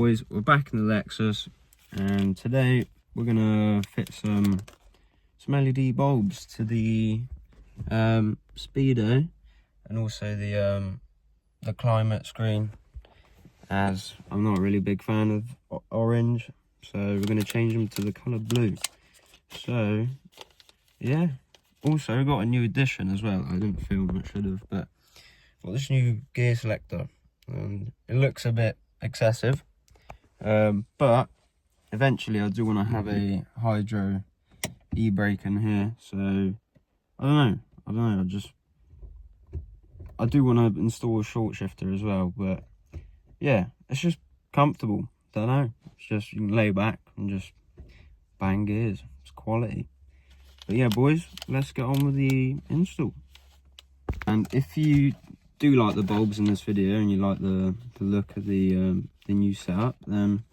boys, we're back in the Lexus, and today we're gonna fit some LED bulbs to the speedo, and also the climate screen, as I'm not really a big fan of orange, so we're gonna change them to the colour blue. So yeah, also got a new addition as well. I didn't film, I should have, but got this new gear selector, and it looks a bit excessive, but eventually I do want to have a hydro e-brake in here. So I don't know, I do want to install a short shifter as well, but yeah, it's just comfortable. Don't know, it's just, you can lay back and just bang gears. It's quality. But yeah, boys, let's get on with the install. And if you do like the bulbs in this video and you like the look of the new setup, then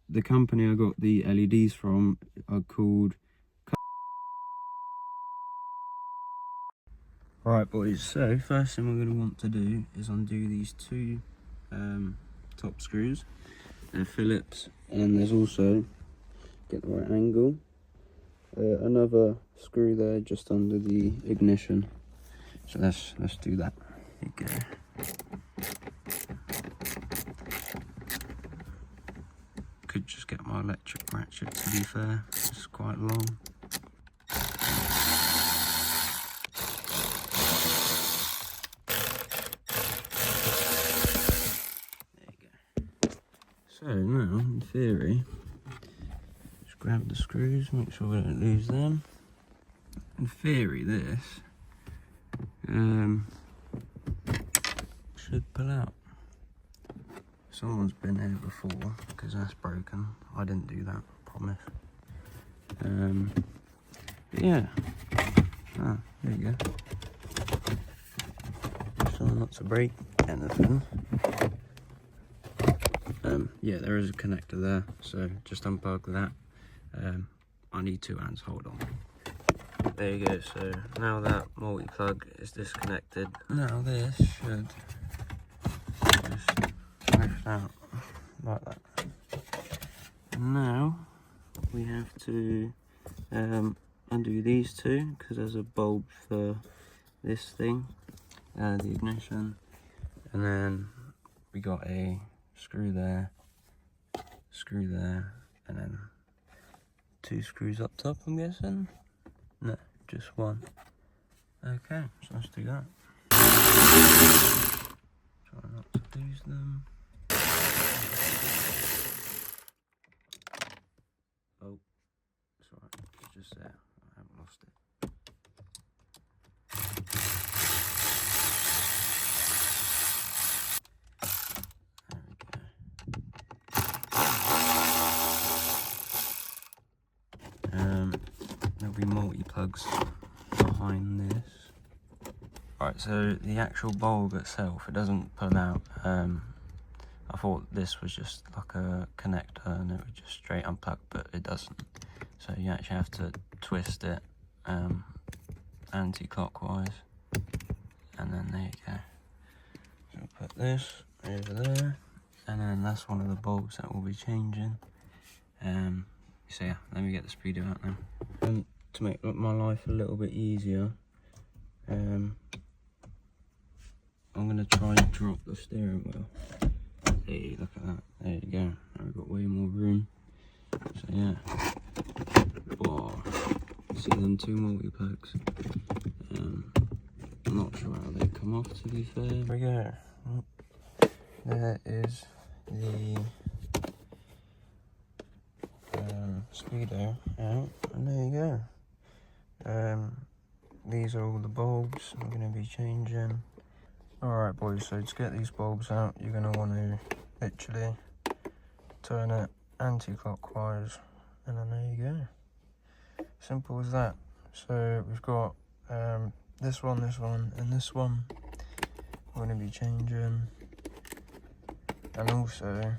the company I got the LEDs from are called. Alright boys, so first thing we're going to want to do is undo these two top screws. They're Phillips, and there's also, get the right angle, another screw there just under the ignition. So let's do that. There you go. Could just get my electric ratchet, to be fair, it's quite long. There you go. So now, in theory, just grab the screws, make sure we don't lose them. In theory, this should pull out. Someone's been here before, because that's broken. I didn't do that, promise. But yeah. Ah, there you go. So not to break anything. Yeah, there is a connector there, so just unplug that. I need 2 hands, hold on. There you go, so now that multi-plug is disconnected, now this should just lift out like that. And now we have to undo these two, because there's a bulb for this thing, the ignition, and then we got a screw there, and then 2 screws up top, I'm guessing. No, just 1. Okay, so let's do that. Try not to lose them. Oh, it's alright, it's just there. I haven't lost it. There'll be multi-plugs behind this. Right, so the actual bulb itself, it doesn't pull out. I thought this was just like a connector and it would just straight unplug, but it doesn't. So you actually have to twist it anti-clockwise, and then there you go. So we'll put this over there, and then that's one of the bulbs that we'll be changing. So yeah, let me get the speedo out now. And to make my life a little bit easier, I'm gonna try and drop the steering wheel. Hey, look at that. There you go. Now we've got way more room. So yeah. Oh, see them 2 multi-plugs. I'm not sure how they come off, to be fair. There we go. There is the speedo out, and there you go. These are all the bulbs I'm going to be changing. Alright boys, so to get these bulbs out, you're going to want to literally turn it anti-clockwise, and then there you go. Simple as that. So we've got this one, and this one we're going to be changing, and also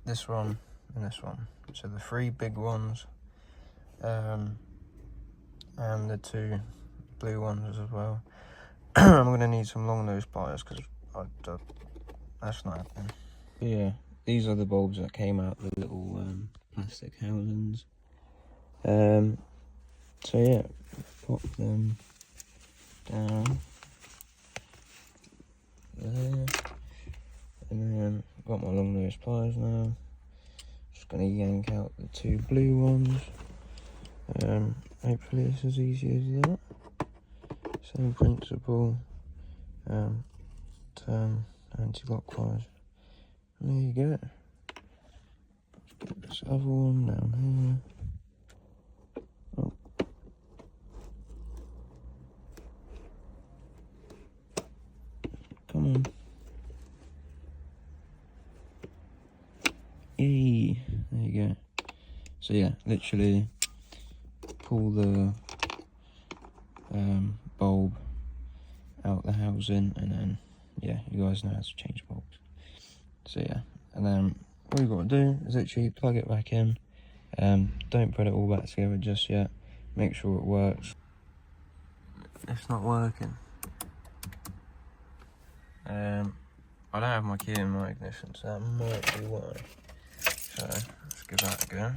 this one and this one. So the 3 big ones, and the 2 blue ones as well. I'm going to need some long nose pliers, because that's not happening. But yeah, these are the bulbs that came out the little plastic housings. So yeah, pop them down there, and then got my long nose pliers now. Just gonna yank out the two blue ones. Hopefully it's as easy as that. Same principle. Turn anti-clockwise. And there you go. Let's get this other one down here. Oh. Come on. Yay. There you go. So yeah, literally pull the bulb out the housing, and then yeah, you guys know how to change bulbs. So yeah, and then all you got to do is literally plug it back in. Don't put it all back together just yet. Make sure it works. It's not working. I don't have my key in my ignition, so that might be why. So let's give that a go.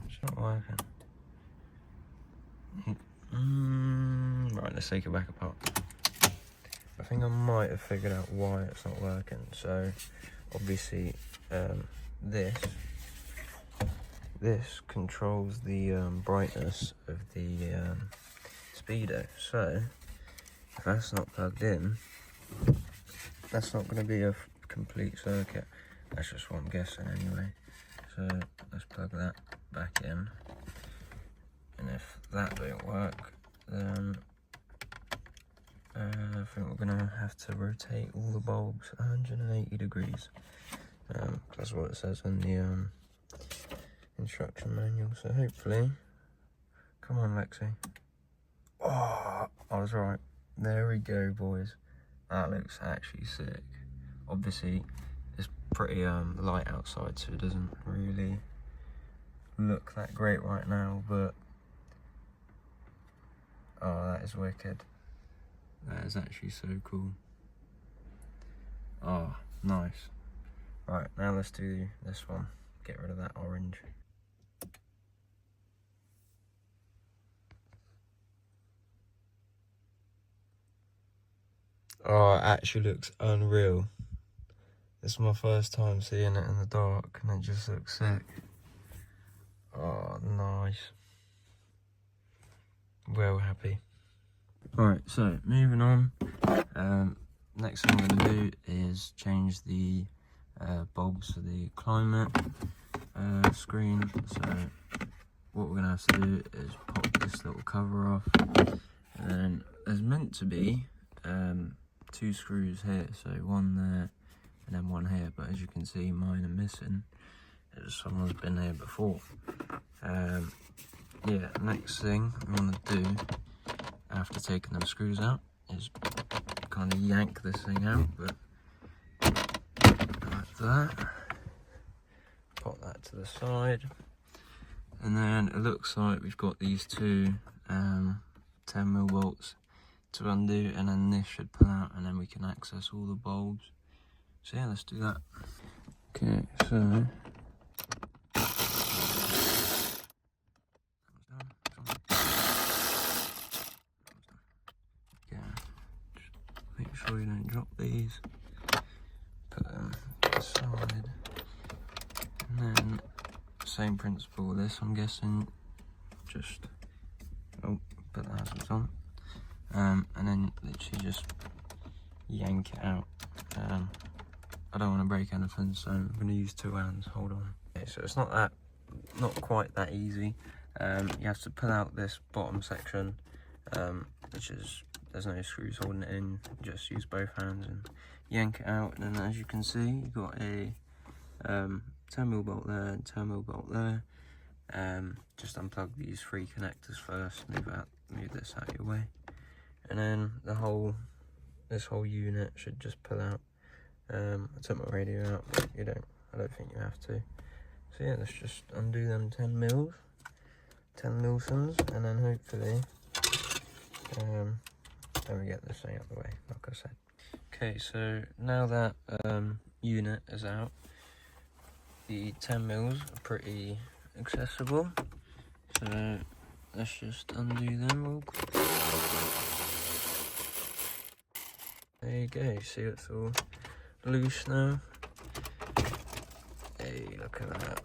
It's not working. Right, let's take it back apart. I think I might have figured out why it's not working. So obviously this controls the brightness of the speedo. So if that's not plugged in, that's not going to be a complete circuit. That's just what I'm guessing anyway. So let's plug that back in, and if that don't work, then I think we're going to have to rotate all the bulbs 180 degrees. That's what it says in the instruction manual. So hopefully, come on Lexi. Oh, I was right. There we go, boys. That looks actually sick. Obviously, it's pretty light outside, so it doesn't really look that great right now, but oh, that is wicked. That is actually so cool. Oh, nice. Right, now let's do this one. Get rid of that orange. Oh, it actually looks unreal. This is my first time seeing it in the dark, and it just looks sick. Oh, nice. Well happy. Alright, so moving on. Next thing I'm going to do is change the bulbs for the climate screen. So what we're going to have to do is pop this little cover off. And then there's meant to be 2 screws here, so one there and then one here, but as you can see mine are missing. Someone's been here before. Yeah, next thing I want to do after taking them screws out is kind of yank this thing out, but like that. Pop that to the side, and then it looks like we've got these two 10mm bolts to undo, and then this should pull out, and then we can access all the bulbs. So yeah, let's do that. Okay, so make sure you don't drop these. Put them to the side. And then, same principle with this, I'm guessing. Just, oh, put the hazards on. And then literally just yank it out. I don't want to break anything, so I'm going to use 2 hands. Hold on. Okay, so it's not quite that easy. You have to pull out this bottom section, which is, there's no screws holding it in. Just use both hands and yank it out, and then as you can see, you've got a 10mm bolt there and 10mm bolt there. Just unplug these 3 connectors first, move this out of your way, and then this whole unit should just pull out. I took my radio out, but I don't think you have to. So yeah, let's just undo them 10mm. 10 Milsons, and then hopefully then we get this thing out of the way, like I said. Okay, so now that unit is out, the 10 mils are pretty accessible, so let's just undo them real quick. There you go, you see it's all loose now. Hey, look at that.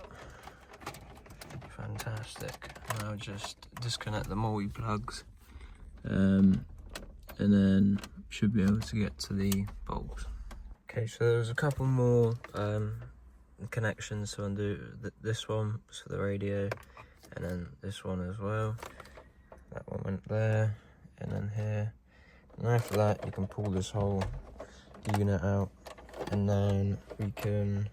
Fantastic. Now just disconnect the multi-plugs, and then should be able to get to the bulbs. Okay, so there's a couple more connections to undo. This one was for the radio, and then this one as well. That one went there, and then here. And after that, you can pull this whole unit out, and then we can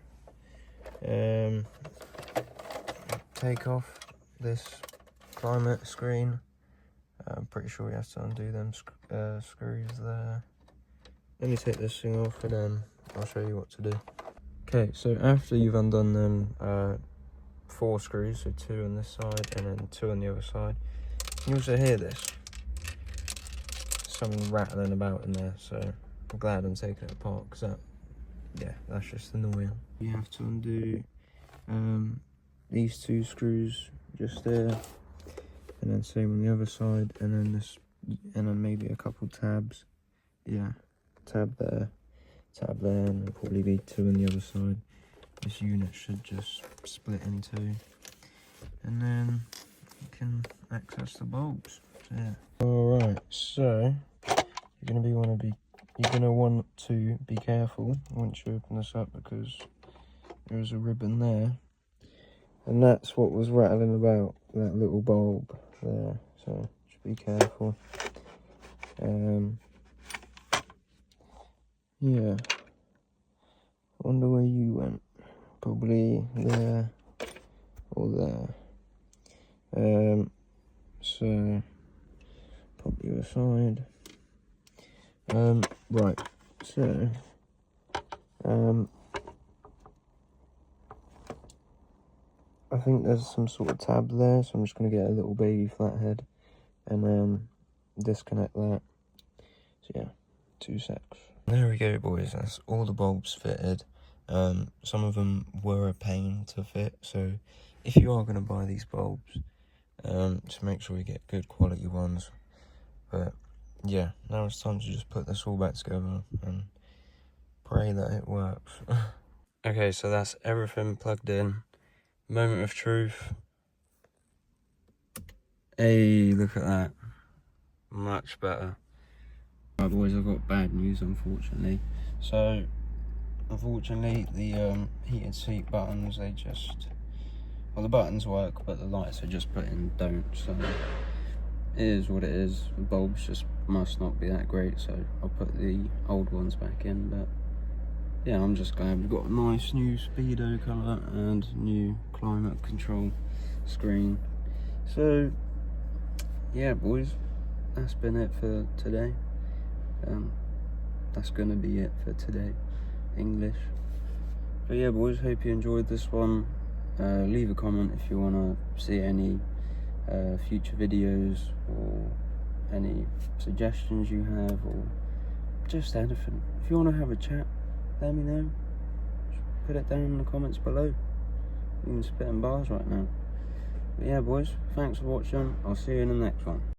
take off this climate screen. I'm pretty sure we have to undo them screws there. Let me take this thing off, and then I'll show you what to do. Okay, so after you've undone them 4 screws, so 2 on this side and then 2 on the other side, you also hear this. Something rattling about in there, so I'm glad I'm taking it apart, because that's just annoying. You have to undo these 2 screws just there, and then same on the other side, and then this, and then maybe a couple tabs. Yeah, tab there, and there'll probably be 2 on the other side. This unit should just split in 2, and then you can access the bulbs. So, yeah. All right, so you're gonna want to be careful once you open this up, because there is a ribbon there, and that's what was rattling about, that little bulb there, so just be careful. Yeah, I wonder where you went. Probably there or there. So pop you aside. Right, so I think there's some sort of tab there, so I'm just going to get a little baby flathead and then disconnect that. So yeah, 2 secs. There we go, boys, that's all the bulbs fitted. Some of them were a pain to fit, so if you are going to buy these bulbs, just make sure you get good quality ones. But yeah, now it's time to just put this all back together and pray that it works. Okay, so that's everything plugged in. Moment of truth. Hey, look at that. Much better. Right, boys, I've got bad news, unfortunately. So, unfortunately, the heated seat buttons, the buttons work, but the lights are just put in don't. So, it is what it is. The bulbs just must not be that great, so I'll put the old ones back in. But yeah, I'm just glad we've got a nice new speedo colour and new climate control screen. So yeah, boys, that's been it for today. That's gonna be it for today, English. But yeah, boys, hope you enjoyed this one. Leave a comment if you want to see any future videos, or any suggestions you have, or just anything. If you want to have a chat, let me know. Just put it down in the comments below. I'm spitting bars right now. But yeah, boys, thanks for watching. I'll see you in the next one.